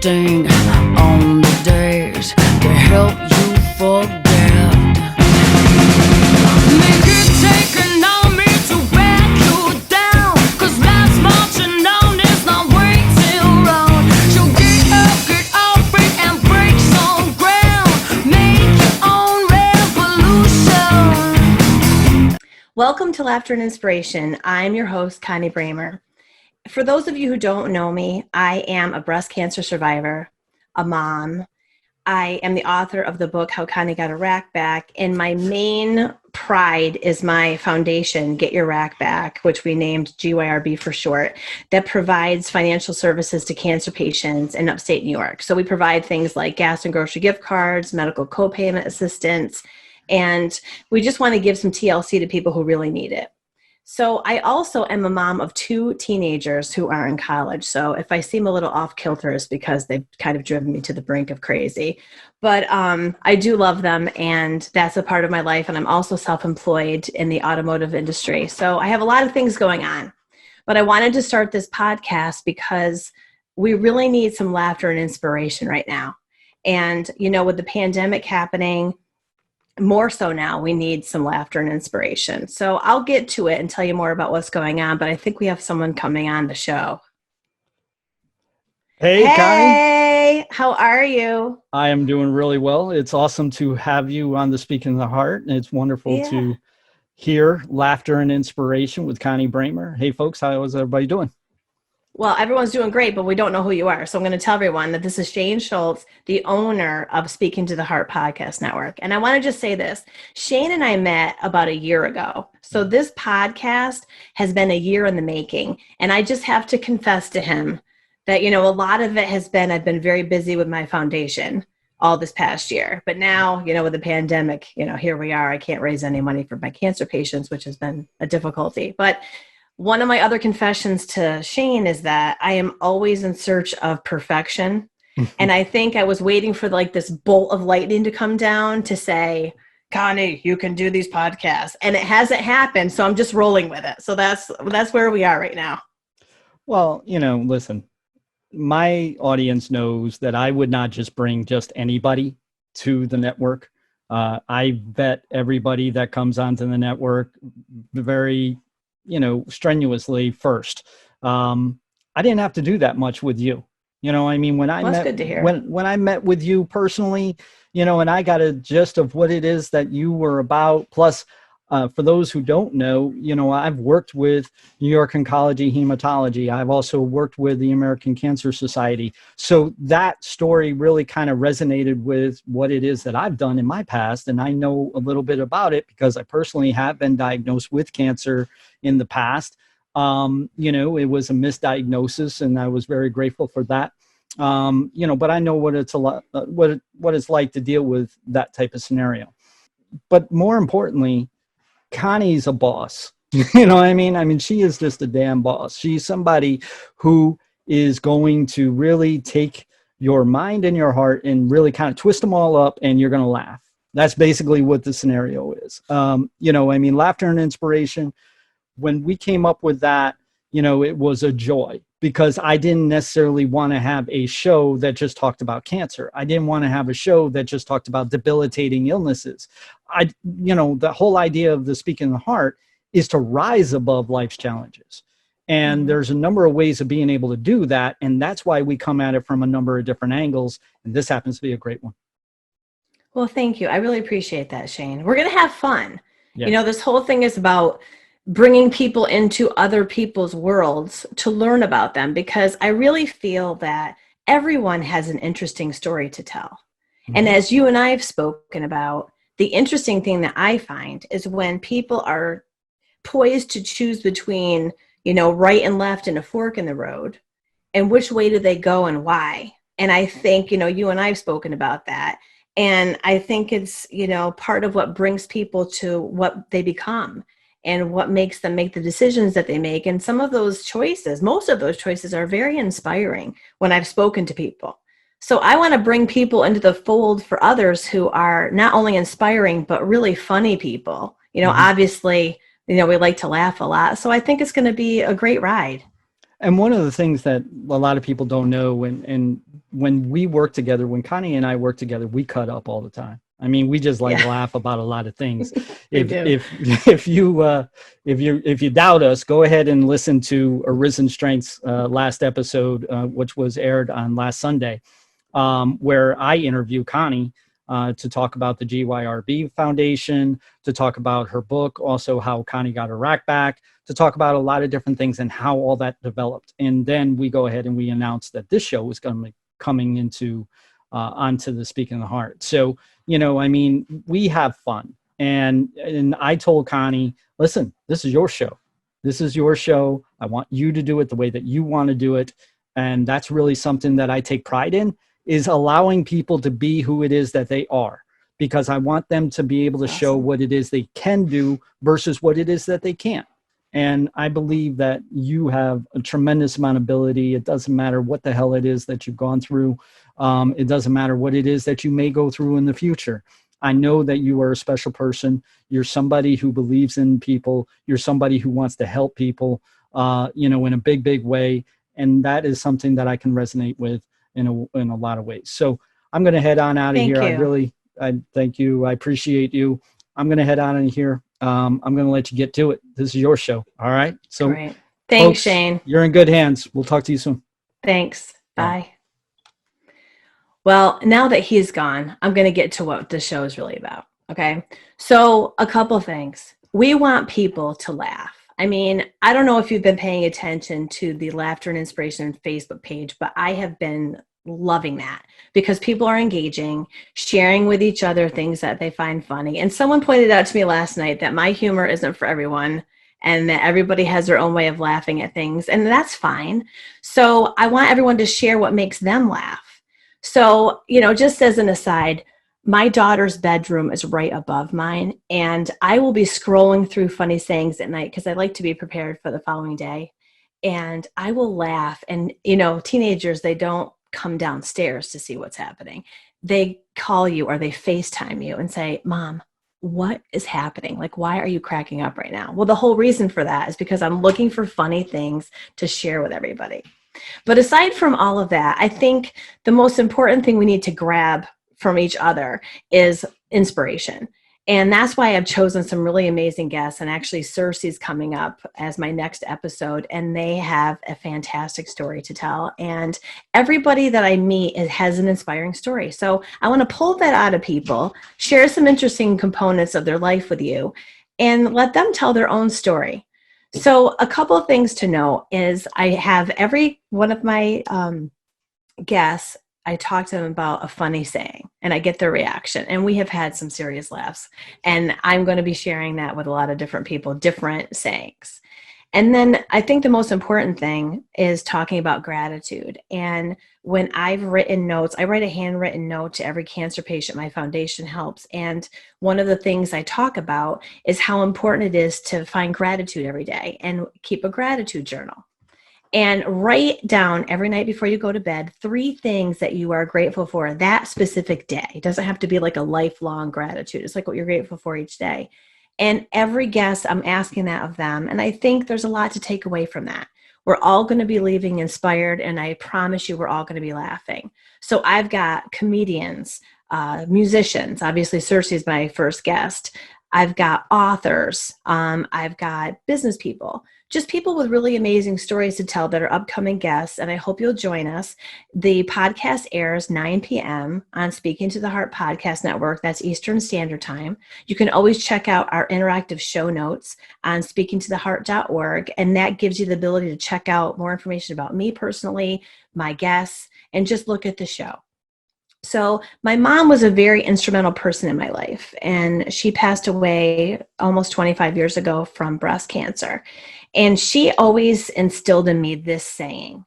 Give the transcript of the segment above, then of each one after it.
reflecting on the days to help you forget. Make it taken on me to back you down, 'cause life's marching on, is not waiting around. So get up, get off it and break some ground. Make your own revolution. Welcome to Laughter and Inspiration. I'm your host, Connie Bramer. For those of you who don't know me, I am a breast cancer survivor, a mom. I am the author of the book, How Connie Got Her Rack Back, and my main pride is my foundation, Get Your Rack Back, which we named GYRB for short, that provides financial services to cancer patients in upstate New York. So we provide things like gas and grocery gift cards, medical co-payment assistance, and we just want to give some TLC to people who really need it. So I also am a mom of 2 teenagers who are in college. So if I seem a little off kilter, it's because they've kind of driven me to the brink of crazy. But I do love them, and that's a part of my life. And I'm also self-employed in the automotive industry. So I have a lot of things going on. But I wanted to start this podcast because we really need some laughter and inspiration right now. And, you know, with the pandemic happening, more so now, we need some laughter and inspiration. So I'll get to it and tell you more about what's going on, but I think we have someone coming on the show. Hey, Connie. Hey, how are you? I am doing really well. It's awesome to have you on the Speaking of the Heart, and it's wonderful to hear laughter and inspiration with Connie Bramer. Hey, folks, how is everybody doing? Well, everyone's doing great, but we don't know who you are. So I'm going to tell everyone that this is Shane Schultz, the owner of Speaking to the Heart Podcast Network. And I want to just say this. Shane and I met about a year ago. So this podcast has been a year in the making. And I just have to confess to him that, you know, a lot of it has been, I've been very busy with my foundation all this past year. But now, you know, with the pandemic, you know, here we are. I can't raise any money for my cancer patients, which has been a difficulty. But one of my other confessions to Shane is that I am always in search of perfection. And I think I was waiting for like this bolt of lightning to come down to say, Connie, you can do these podcasts. And it hasn't happened. So I'm just rolling with it. So that's where we are right now. Well, you know, listen, my audience knows that I would not just bring just anybody to the network. I vet everybody that comes onto the network very strenuously first. I didn't have to do that much with you. You know, I mean, when I met with you personally, you know, and I got a gist of what it is that you were about. Plus, for those who don't know, you know, I've worked with New York Oncology Hematology. I've also worked with the American Cancer Society. So that story really kind of resonated with what it is that I've done in my past. And I know a little bit about it because I personally have been diagnosed with cancer in the past. You know, it was a misdiagnosis, and I was very grateful for that. You know, but I know what it's what it's like to deal with that type of scenario. But more importantly, Connie's a boss. You know what I mean? I mean, she is just a damn boss. She's somebody who is going to really take your mind and your heart and really kind of twist them all up, and you're going to laugh. That's basically what the scenario is. You know, I mean, laughter and inspiration. When we came up with that, you know, it was a joy because I didn't necessarily want to have a show that just talked about cancer. I didn't want to have a show that just talked about debilitating illnesses. You know, the whole idea of the Speaking of the Heart is to rise above life's challenges. And there's a number of ways of being able to do that. And that's why we come at it from a number of different angles. And this happens to be a great one. Well, thank you. I really appreciate that, Shane. We're going to have fun. Yes. You know, this whole thing is about bringing people into other people's worlds to learn about them, because I really feel that everyone has an interesting story to tell. And as you and I have spoken about, the interesting thing that I find is when people are poised to choose between, you know, right and left and a fork in the road, and which way do they go and why? And I think, you know, you and I have spoken about that. And I think it's, you know, part of what brings people to what they become and what makes them make the decisions that they make. And some of those choices, most of those choices are very inspiring when I've spoken to people. So I want to bring people into the fold for others who are not only inspiring, but really funny people. You know, obviously, you know, we like to laugh a lot. So I think it's going to be a great ride. And one of the things that a lot of people don't know, and when we work together, when Connie and I work together, we cut up all the time. I mean, we just laugh about a lot of things. If you doubt us, go ahead and listen to Arisen Strength's last episode, which was aired on last Sunday, where I interview Connie to talk about the GYRB Foundation, to talk about her book, also how Connie got her rack back, to talk about a lot of different things and how all that developed. And then we go ahead and we announce that this show is going to be coming into onto the Speaking the Heart. So, I mean, we have fun. And I told Connie, listen, this is your show. This is your show. I want you to do it the way that you want to do it. And that's really something that I take pride in, is allowing people to be who it is that they are, because I want them to be able to show what it is they can do versus what it is that they can't. And I believe that you have a tremendous amount of ability. It doesn't matter what the hell it is that you've gone through. It doesn't matter what it is that you may go through in the future. I know that you are a special person. You're somebody who believes in people. You're somebody who wants to help people, in a big, big way. And that is something that I can resonate with in a lot of ways. So I'm going to head on out of here. I thank you. I appreciate you. I'm going to head on in here. I'm going to let you get to it. This is your show. All right. So great. Thanks, folks, Shane. You're in good hands. We'll talk to you soon. Thanks. Bye. Well, now that he's gone, I'm going to get to what the show is really about. Okay. So a couple things. We want people to laugh. I mean, I don't know if you've been paying attention to the Laughter and Inspiration Facebook page, but I have been loving that because people are engaging, sharing with each other things that they find funny. And someone pointed out to me last night that my humor isn't for everyone and that everybody has their own way of laughing at things, and that's fine. So I want everyone to share what makes them laugh. So, just as an aside, my daughter's bedroom is right above mine, and I will be scrolling through funny sayings at night because I like to be prepared for the following day. And I will laugh. And, teenagers, they don't come downstairs to see what's happening. They call you or they FaceTime you and say, Mom, what is happening? Like, why are you cracking up right now? Well, the whole reason for that is because I'm looking for funny things to share with everybody. But aside from all of that, I think the most important thing we need to grab from each other is inspiration. And that's why I've chosen some really amazing guests. And actually, Cersei's coming up as my next episode, and they have a fantastic story to tell. And everybody that I meet has an inspiring story. So I want to pull that out of people, share some interesting components of their life with you, and let them tell their own story. So a couple of things to know is I have every one of my guests, I talk to them about a funny saying and I get their reaction, and we have had some serious laughs, and I'm going to be sharing that with a lot of different people, different sayings. And then I think the most important thing is talking about gratitude. And when I've written notes, I write a handwritten note to every cancer patient my foundation helps. And one of the things I talk about is how important it is to find gratitude every day and keep a gratitude journal. And write down every night before you go to bed 3 things that you are grateful for that specific day. It doesn't have to be like a lifelong gratitude. It's like what you're grateful for each day. And every guest, I'm asking that of them. And I think there's a lot to take away from that. We're all going to be leaving inspired, and I promise you we're all going to be laughing. So I've got comedians, musicians. Obviously, Cersei's my first guest. I've got authors. I've got business people. Just people with really amazing stories to tell that are upcoming guests, and I hope you'll join us. The podcast airs 9 p.m. on Speaking to the Heart Podcast Network. That's Eastern Standard Time. You can always check out our interactive show notes on speakingtotheheart.org, and that gives you the ability to check out more information about me personally, my guests, and just look at the show. So my mom was a very instrumental person in my life, and she passed away almost 25 years ago from breast cancer. And she always instilled in me this saying,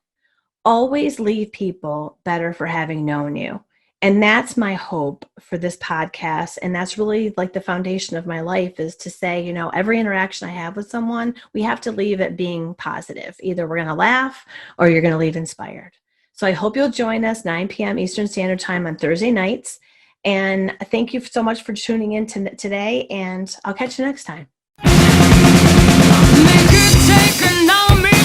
always leave people better for having known you. And that's my hope for this podcast. And that's really like the foundation of my life, is to say, every interaction I have with someone, we have to leave it being positive. Either we're going to laugh or you're going to leave inspired. So I hope you'll join us 9 p.m. Eastern Standard Time on Thursday nights. And thank you so much for tuning in today, and I'll catch you next time. Make it take an army.